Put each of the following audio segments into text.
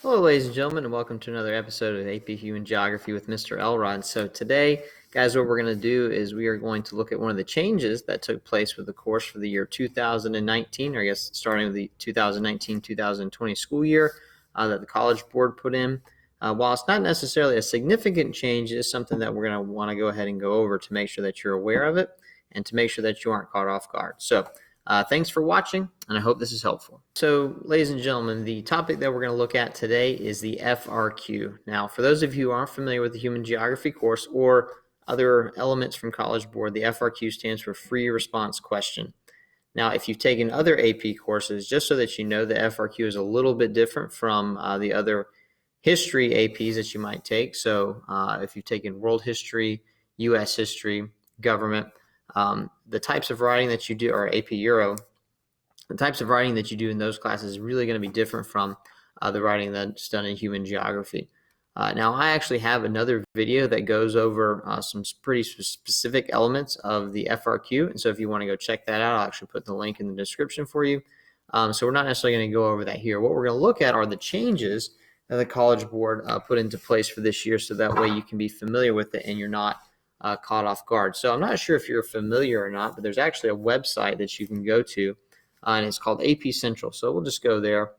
Hello, ladies and gentlemen, and welcome to another episode of AP Human Geography with Mr. Elrod. So today, guys, what we're going to do is we are going to look at one of the changes that took place with the course for the year 2019, or I guess starting with the 2019-2020 school year that the College Board put in. While it's not necessarily a significant change, it is something that we're going to want to go ahead and go over to make sure that you're aware of it and to make sure that you aren't caught off guard. So thanks for watching, and I hope this is helpful. So, ladies and gentlemen, the topic that we're going to look at today is the FRQ. Now, for those of you who aren't familiar with the Human Geography course or other elements from College Board, the FRQ stands for Free Response Question. Now, if you've taken other AP courses, just so that you know, the FRQ is a little bit different from the other history APs that you might take. So if you've taken world history, U.S. history, government, the types of writing that you do, or AP Euro, the types of writing that you do in those classes is really going to be different from the writing that's done in human geography. Now, I actually have another video that goes over some pretty specific elements of the FRQ, and so if you want to go check that out, I'll actually put the link in the description for you. So we're not necessarily going to go over that here. What we're going to look at are the changes that the College Board put into place for this year, so that way you can be familiar with it and you're not caught off guard. So I'm not sure if you're familiar or not, but there's actually a website that you can go to, and it's called AP Central. So we'll just go there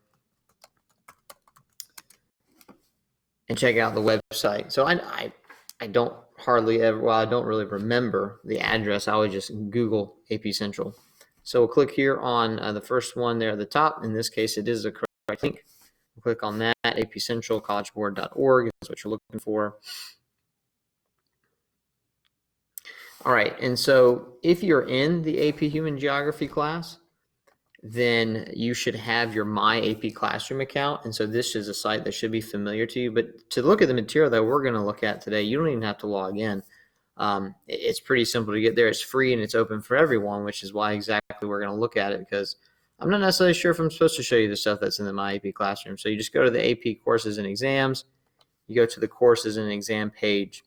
and check out the website. So I don't hardly ever, well, I don't really remember the address. I always just Google AP Central. So we'll click here on the first one there at the top. In this case, it is the correct link. We'll click on that, apcentralcollegeboard.org is what you're looking for. All right, and so if you're in the AP Human Geography class, then you should have your My AP Classroom account. And so this is a site that should be familiar to you. But to look at the material that we're going to look at today, you don't even have to log in. It's pretty simple to get there. It's free and it's open for everyone, which is why exactly we're going to look at it, because I'm not necessarily sure if I'm supposed to show you the stuff that's in the My AP Classroom. So you just go to the AP Courses and Exams. You go to the Courses and Exam page.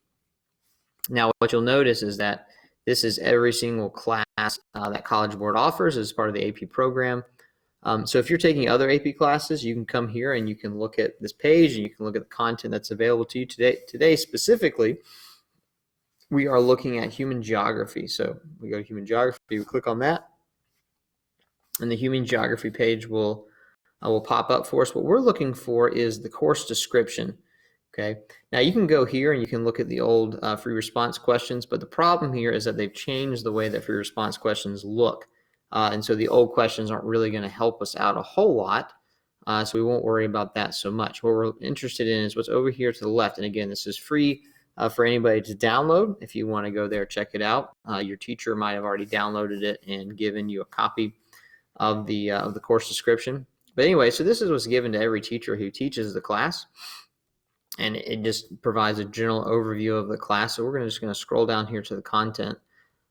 Now, what you'll notice is that this is every single class that College Board offers as part of the AP program. So if you're taking other AP classes, you can come here and you can look at this page and you can look at the content that's available to you today. Today specifically, we are looking at human geography. So we go to human geography, we click on that, and the human geography page will pop up for us. What we're looking for is the course description. Okay, now you can go here and you can look at the old free response questions, but the problem here is that they've changed the way that free response questions look. And so the old questions aren't really going to help us out a whole lot, so we won't worry about that so much. What we're interested in is what's over here to the left. And again, this is free for anybody to download. If you want to go there, check it out. Your teacher might have already downloaded it and given you a copy of the course description. But anyway, so this is what's given to every teacher who teaches the class. And it just provides a general overview of the class. So we're just going to scroll down here to the content.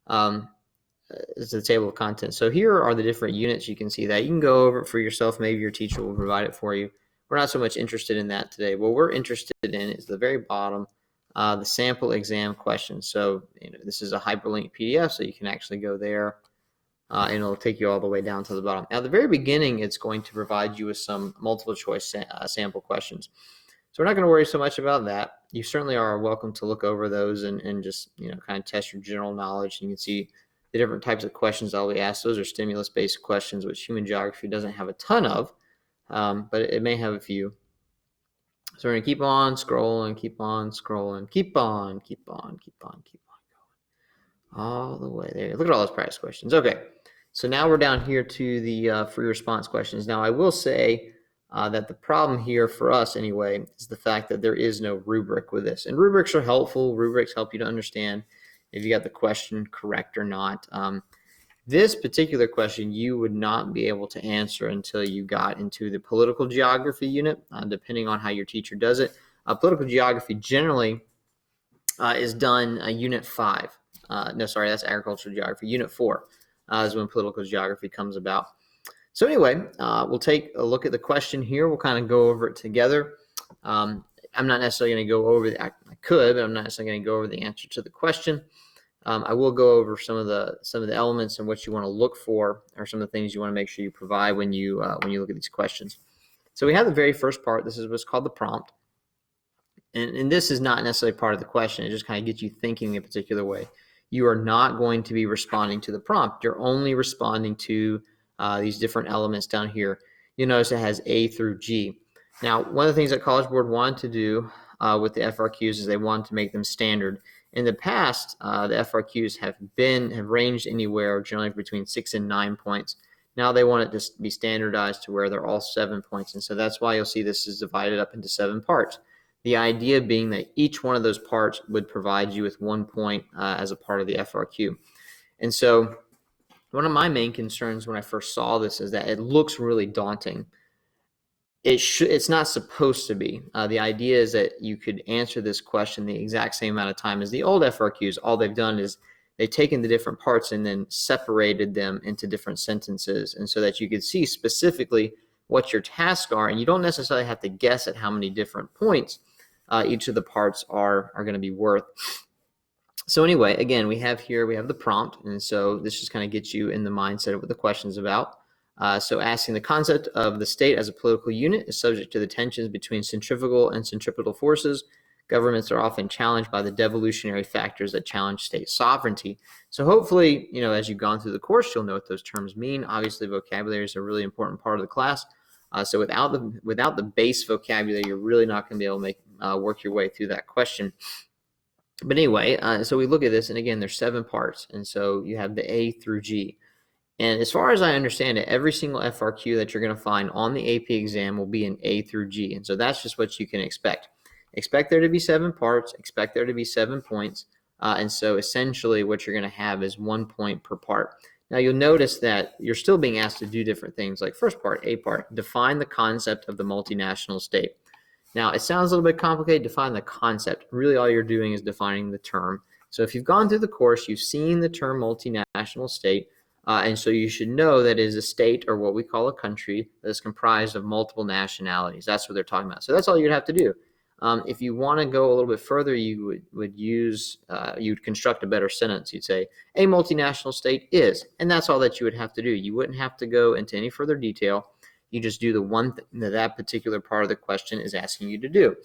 It's the table of contents. So here are the different units. You can see that. You can go over it for yourself. Maybe your teacher will provide it for you. We're not so much interested in that today. What we're interested in is the very bottom, the sample exam questions. So this is a hyperlinked PDF, so you can actually go there, and it'll take you all the way down to the bottom. Now, at the very beginning, it's going to provide you with some multiple choice sample questions. So we're not going to worry so much about that. You certainly are welcome to look over those and just kind of test your general knowledge. You can see the different types of questions I'll be asked. Those are stimulus-based questions, which human geography doesn't have a ton of, but it may have a few. So we're going to keep on scrolling, keep on scrolling, keep on going all the way there. Look at all those practice questions. Okay, so now we're down here to the free response questions. Now I will say that the problem here for us anyway is the fact that there is no rubric with this. And rubrics are helpful. Rubrics help you to understand if you got the question correct or not. This particular question you would not be able to answer until you got into the political geography unit, depending on how your teacher does it. Political geography generally is done unit 5. No, sorry, that's agricultural geography. Unit 4 is when political geography comes about. So anyway, we'll take a look at the question here. We'll kind of go over it together. I'm not necessarily going to go over I could, but I'm not necessarily going to go over the answer to the question. I will go over some of the elements and what you want to look for, or some of the things you want to make sure you provide when you look at these questions. So we have the very first part. This is what's called the prompt. And this is not necessarily part of the question. It just kind of gets you thinking a particular way. You are not going to be responding to the prompt. You're only responding to these different elements down here. You'll notice it has A through G. Now, one of the things that College Board wanted to do with the FRQs is they wanted to make them standard. In the past, the FRQs have ranged anywhere generally between 6 and 9 points. Now they want it to be standardized to where they're all 7 points. And so that's why you'll see this is divided up into 7 parts. The idea being that each one of those parts would provide you with 1 point as a part of the FRQ. And so one of my main concerns when I first saw this is that it looks really daunting. It's not supposed to be. The idea is that you could answer this question the exact same amount of time as the old FRQs. All they've done is they've taken the different parts and then separated them into different sentences, and so that you could see specifically what your tasks are, and you don't necessarily have to guess at how many different points each of the parts are going to be worth. So anyway, again, we have the prompt, and so this just kind of gets you in the mindset of what the question's about. So asking the concept of the state as a political unit is subject to the tensions between centrifugal and centripetal forces. Governments are often challenged by the devolutionary factors that challenge state sovereignty. So hopefully, as you've gone through the course, you'll know what those terms mean. Obviously, vocabulary is a really important part of the class. So without the base vocabulary, you're really not going to be able to work your way through that question. But anyway, so we look at this, and again, there's 7 parts, and so you have the A through G. And as far as I understand it, every single FRQ that you're going to find on the AP exam will be an A through G, and so that's just what you can expect. Expect there to be 7 parts, expect there to be 7 points, and so essentially what you're going to have is 1 point per part. Now you'll notice that you're still being asked to do different things, like first part, A part, define the concept of the multinational state. Now, it sounds a little bit complicated. Define the concept. Really, all you're doing is defining the term. So if you've gone through the course, you've seen the term multinational state, and so you should know that it is a state, or what we call a country, that is comprised of multiple nationalities. That's what they're talking about. So that's all you'd have to do. If you want to go a little bit further, you you'd construct a better sentence. You'd say, a multinational state is, and that's all that you would have to do. You wouldn't have to go into any further detail. You just do the one thing that particular part of the question is asking you to do.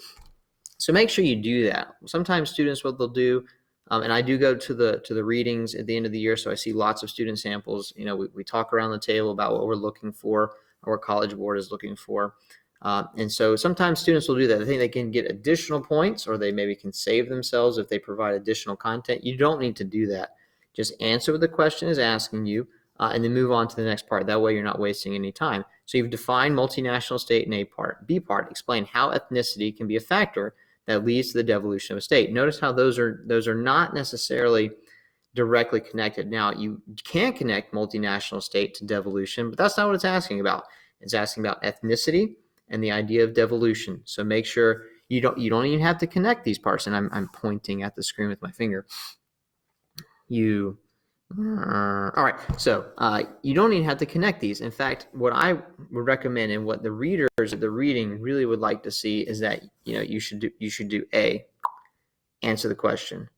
So make sure you do that. Sometimes students, what they'll do, and I do go to the readings at the end of the year, so I see lots of student samples. We talk around the table about what we're looking for, or what College Board is looking for. And so sometimes students will do that. They think they can get additional points, or they maybe can save themselves if they provide additional content. You don't need to do that. Just answer what the question is asking you, and then move on to the next part. That way you're not wasting any time. So you've defined multinational state in A part. B part, explain how ethnicity can be a factor that leads to the devolution of a state. Notice how those are not necessarily directly connected. Now, you can connect multinational state to devolution, but that's not what it's asking about. It's asking about ethnicity and the idea of devolution. So make sure you don't even have to connect these parts. And I'm pointing at the screen with my finger. All right, so you don't even have to connect these. In fact, what I would recommend, and what the readers of the reading really would like to see, is that you should do A, answer the question,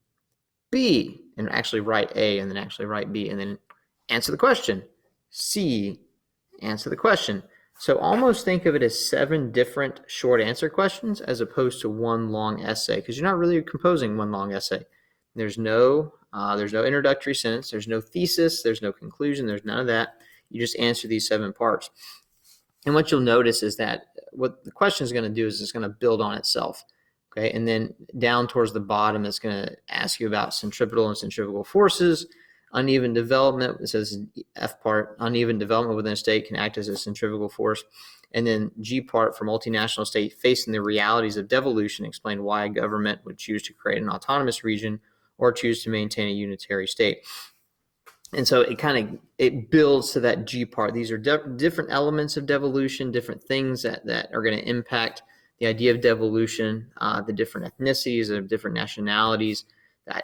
B, and actually write A, and then actually write B, and then answer the question, C, answer the question. So almost think of it as 7 different short answer questions as opposed to one long essay, because you're not really composing one long essay. There's no introductory sentence, there's no thesis, there's no conclusion, there's none of that. You just answer these 7 parts. And what you'll notice is that what the question is going to do is it's going to build on itself. Okay, and then down towards the bottom, it's going to ask you about centripetal and centrifugal forces, uneven development. It says F part, uneven development within a state can act as a centrifugal force. And then G part, for multinational state facing the realities of devolution, explain why a government would choose to create an autonomous region or choose to maintain a unitary state. And so it builds to that G part. These are different elements of devolution, different things that are going to impact the idea of devolution, the different ethnicities of different nationalities,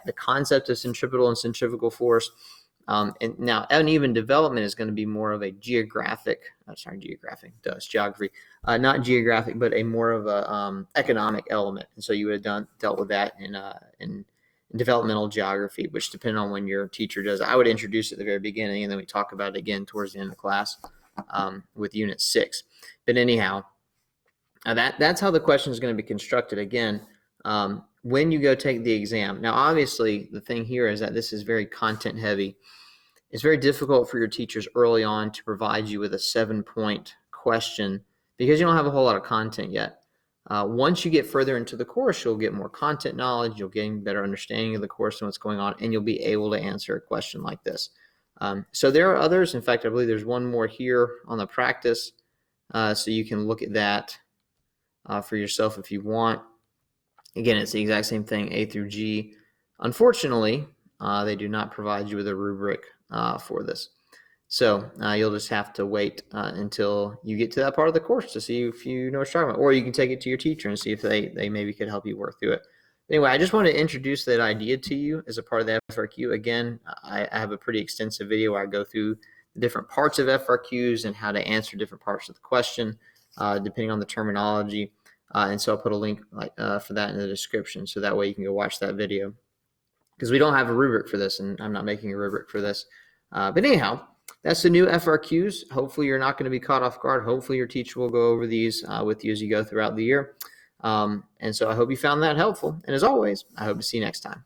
the concept of centripetal and centrifugal force. And now uneven development is going to be more of a geography, not geographic, but a more of a economic element. And so you would have dealt with that in developmental geography, which, depending on when your teacher does, I would introduce it at the very beginning, and then we talk about it again towards the end of the class with Unit 6. But anyhow, Now that's how the question is going to be constructed again when you go take the exam. Now, obviously, the thing here is that this is very content heavy. It's very difficult for your teachers early on to provide you with a 7-point question because you don't have a whole lot of content yet. Once you get further into the course, you'll get more content knowledge, you'll gain better understanding of the course and what's going on, and you'll be able to answer a question like this. So there are others. In fact, I believe there's one more here on the practice, so you can look at that for yourself if you want. Again, it's the exact same thing, A through G. Unfortunately, they do not provide you with a rubric for this. So you'll just have to wait until you get to that part of the course to see if you know what you're talking about. Or you can take it to your teacher and see if they maybe could help you work through it. Anyway, I just want to introduce that idea to you as a part of the FRQ. Again, I have a pretty extensive video where I go through the different parts of FRQs and how to answer different parts of the question, depending on the terminology. And so I'll put a link for that in the description, so that way you can go watch that video. Because we don't have a rubric for this, and I'm not making a rubric for this. But anyhow, that's the new FRQs. Hopefully you're not going to be caught off guard. Hopefully your teacher will go over these with you as you go throughout the year. And so I hope you found that helpful. And as always, I hope to see you next time.